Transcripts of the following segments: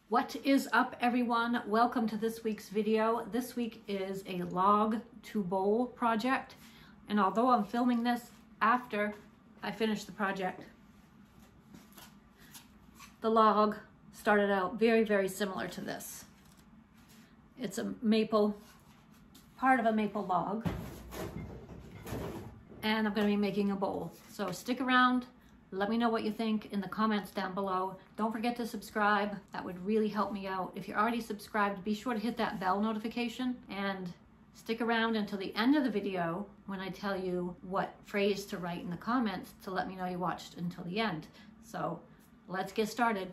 What is up, everyone? Welcome to this week's video. This week is a log to bowl project, and although I'm filming this after I finished the project, the log started out very similar to this. It's a maple, part of a maple log, and I'm going to be making a bowl. So stick around. Let me know what you think in the comments down below. Don't forget to subscribe. That would really help me out. If you're already subscribed, be sure to hit that bell notification and stick around until the end of the video when I tell you what phrase to write in the comments to let me know you watched until the end. So let's get started.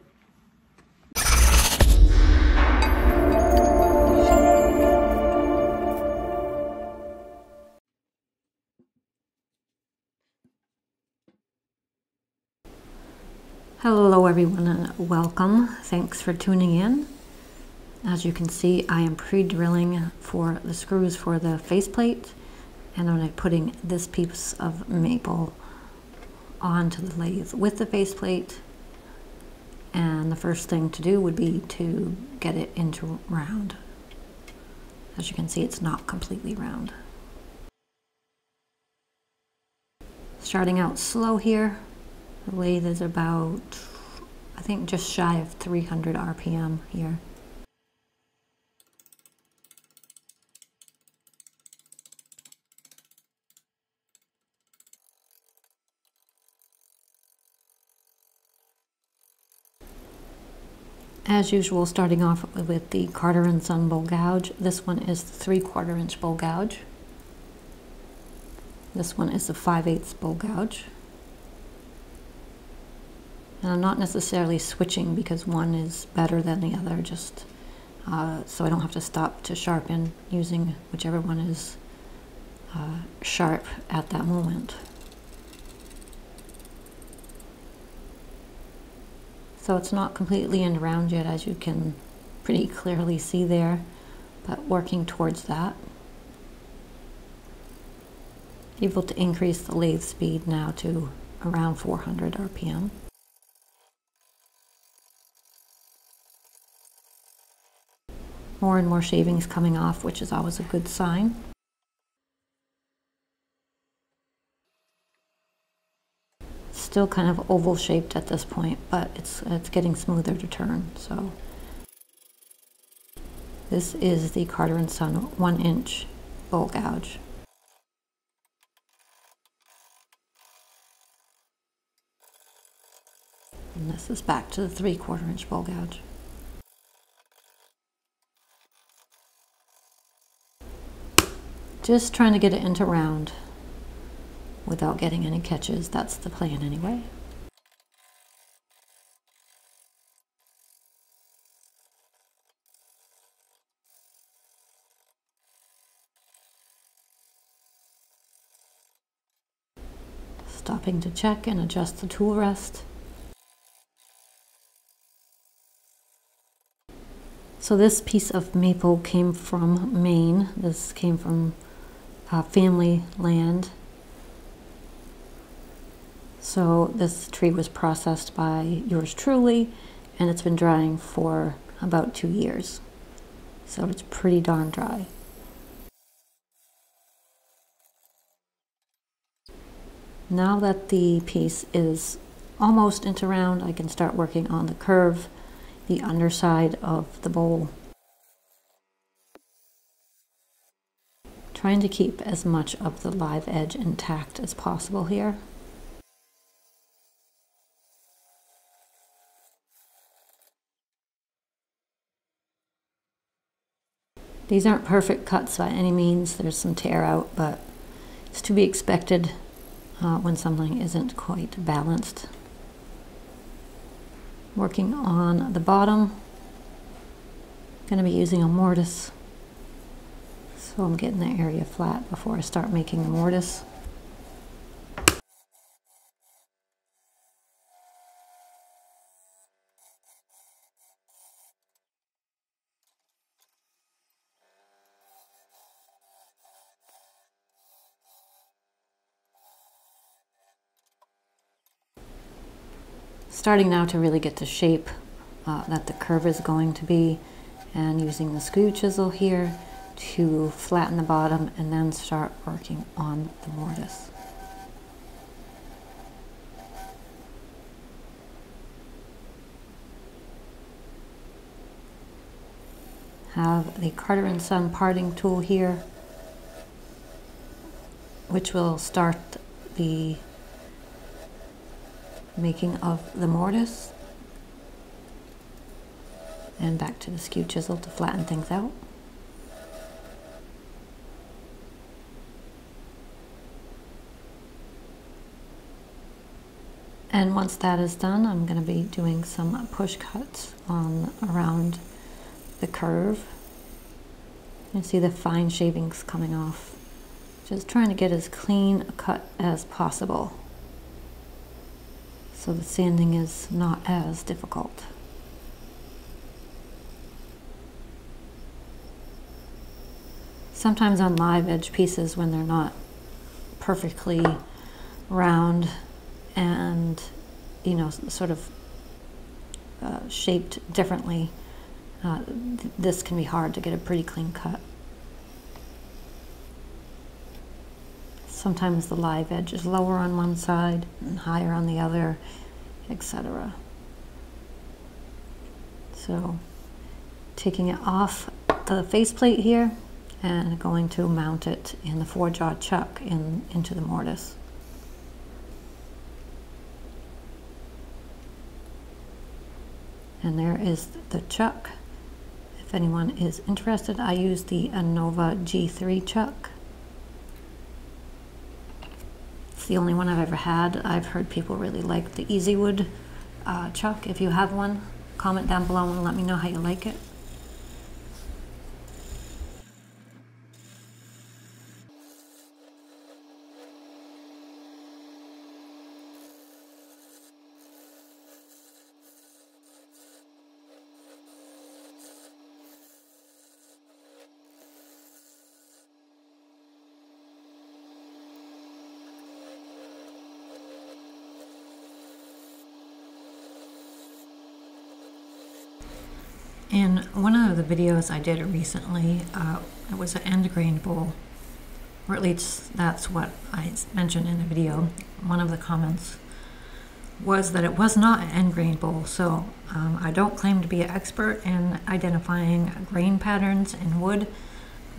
Hello everyone and welcome. Thanks for tuning in. As you can see, I am pre-drilling for the screws for the faceplate, and I'm putting this piece of maple onto the lathe with the faceplate. And the first thing to do would be to get it into round. As you can see, it's not completely round. Starting out slow here. The lathe is about, I think, just shy of 300 RPM here. As usual, starting off with the Carter & Son bowl gouge. This one is the 3/4 inch bowl gouge. This one is the 5/8 bowl gouge. And I'm not necessarily switching because one is better than the other, just so I don't have to stop to sharpen, using whichever one is sharp at that moment. So it's not completely in round yet, as you can pretty clearly see there, but working towards that. Able to increase the lathe speed now to around 400 RPM. More and more shavings coming off, which is always a good sign. Still kind of oval shaped at this point, but it's getting smoother to turn. So this is the Carter & Son 1 inch bowl gouge. And this is back to the 3/4 inch bowl gouge. Just trying to get it into round without getting any catches. That's the plan anyway. Stopping to check and adjust the tool rest. So this piece of maple came from Maine. This came from family land. So this tree was processed by yours truly, and it's been drying for about 2 years. So it's pretty darn dry. Now that the piece is almost into round, I can start working on the curve, the underside of the bowl. Trying to keep as much of the live edge intact as possible here. These aren't perfect cuts by any means. There's some tear out, but it's to be expected when something isn't quite balanced. Working on the bottom. Going to be using a mortise. So I'm getting the area flat before I start making the mortise. Starting now to really get the shape that the curve is going to be, and using the screw chisel here to flatten the bottom and then start working on the mortise. Have the Carter & Son parting tool here, which will start the making of the mortise, and back to the skew chisel to flatten things out. And once that is done, I'm going to be doing some push cuts on around the curve. You can see the fine shavings coming off. Just trying to get as clean a cut as possible, so the sanding is not as difficult. Sometimes on live edge pieces, when they're not perfectly round and, you know, sort of shaped differently, this can be hard to get a pretty clean cut. Sometimes the live edge is lower on one side and higher on the other, etc. So taking it off the faceplate here and going to mount it in the 4-jaw chuck into the mortise. And there is the chuck. If anyone is interested, I use the Anova G3 chuck. It's the only one I've ever had. I've heard people really like the Easy Wood chuck. If you have one, comment down below and let me know how you like it. In one of the videos I did recently, it was an end grain bowl, or at least that's what I mentioned in the video. One of the comments was that it was not an end grain bowl, so I don't claim to be an expert in identifying grain patterns in wood,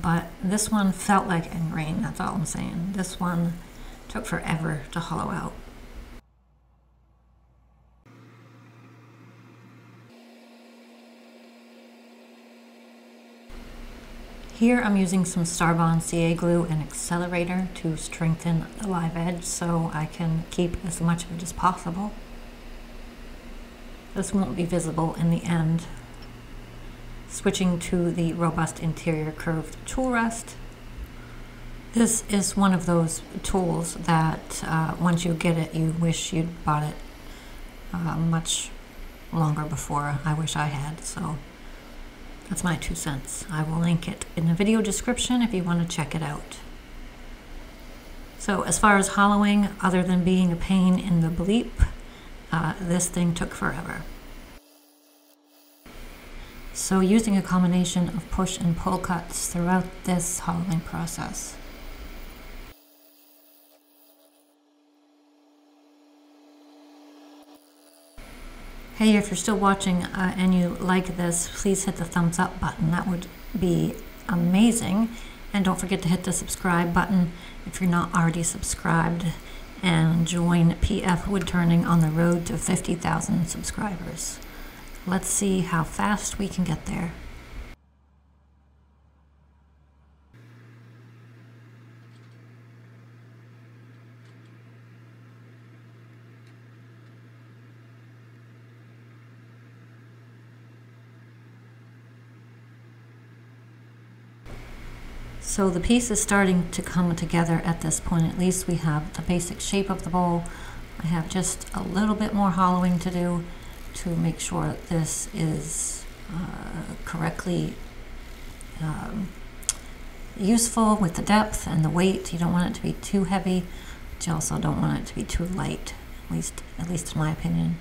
but this one felt like end grain, that's all I'm saying. This one took forever to hollow out. Here I'm using some Starbond CA glue and accelerator to strengthen the live edge so I can keep as much of it as possible. This won't be visible in the end. Switching to the robust interior curved tool rest. This is one of those tools that once you get it, you wish you'd bought it much longer before. I wish I had, so that's my 2 cents. I will link it in the video description if you want to check it out. So as far as hollowing, other than being a pain in the bleep, this thing took forever. So using a combination of push and pull cuts throughout this hollowing process. Hey, if you're still watching and you like this, please hit the thumbs up button. That would be amazing. And don't forget to hit the subscribe button if you're not already subscribed. And join PF Woodturning on the road to 50,000 subscribers. Let's see how fast we can get there. So the piece is starting to come together at this point. At least we have the basic shape of the bowl. I have just a little bit more hollowing to do to make sure that this is correctly useful with the depth and the weight. You don't want it to be too heavy, but you also don't want it to be too light, at least in my opinion.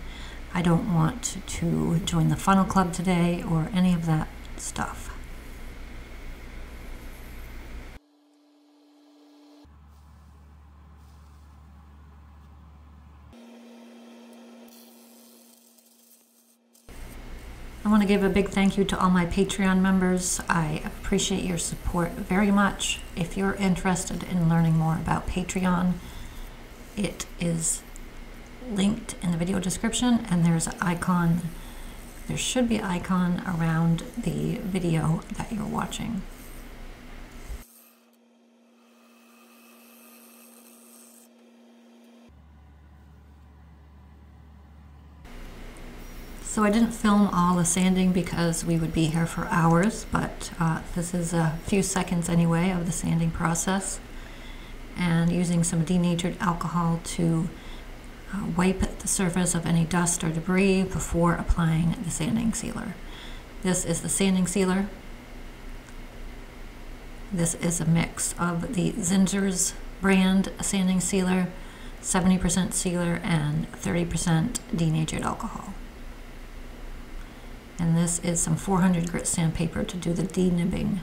I don't want to join the funnel club today or any of that stuff. I want to give a big thank you to all my Patreon members. I appreciate your support very much. If you're interested in learning more about Patreon, it is linked in the video description, and there's an icon. There should be an icon around the video that you're watching. So I didn't film all the sanding because we would be here for hours, but this is a few seconds anyway of the sanding process, and using some denatured alcohol to wipe the surface of any dust or debris before applying the sanding sealer. This is the sanding sealer. This is a mix of the Zinsser's brand sanding sealer, 70% sealer and 30% denatured alcohol. And this is some 400 grit sandpaper to do the denibbing.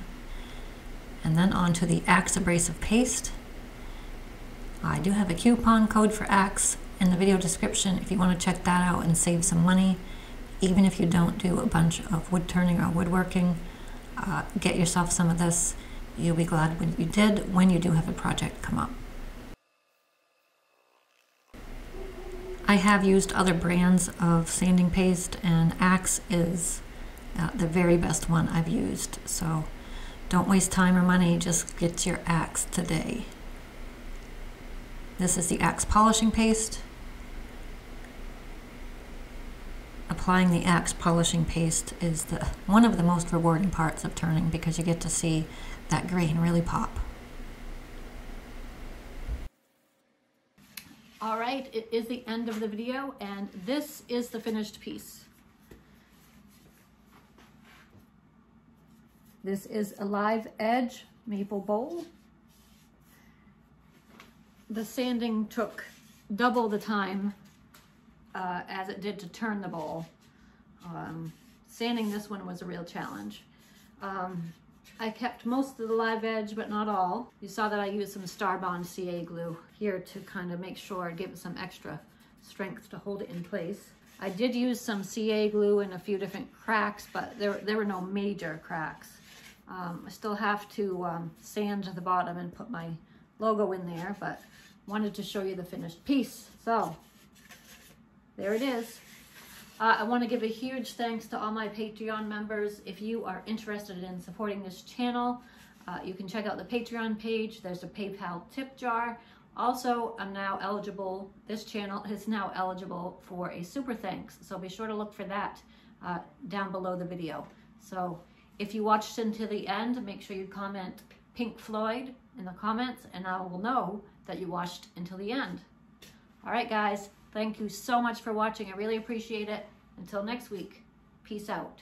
And then on to the Axe abrasive paste. I do have a coupon code for Axe in the video description if you want to check that out and save some money. Even if you don't do a bunch of wood turning or woodworking, get yourself some of this. You'll be glad when you did, when you do have a project come up. I have used other brands of sanding paste, and Axe is the very best one I've used. So don't waste time or money, just get your Axe today. This is the Axe polishing paste. Applying the Axe polishing paste is one of the most rewarding parts of turning, because you get to see that grain really pop. All right, it is the end of the video, and this is the finished piece. This is a live edge maple bowl. The sanding took double the time as it did to turn the bowl. Sanding this one was a real challenge. I kept most of the live edge, but not all. You saw that I used some Starbond CA glue here to kind of make sure, give it some extra strength to hold it in place. I did use some CA glue in a few different cracks, but there were no major cracks. I still have to sand the bottom and put my logo in there, but wanted to show you the finished piece. So there it is. I want to give a huge thanks to all my Patreon members. If you are interested in supporting this channel, you can check out the Patreon page. There's a PayPal tip jar. Also, I'm now eligible, this channel is now eligible for a super thanks. So be sure to look for that down below the video. So if you watched until the end, make sure you comment Pink Floyd in the comments, and I will know that you watched until the end. All right, guys. Thank you so much for watching. I really appreciate it. Until next week, peace out.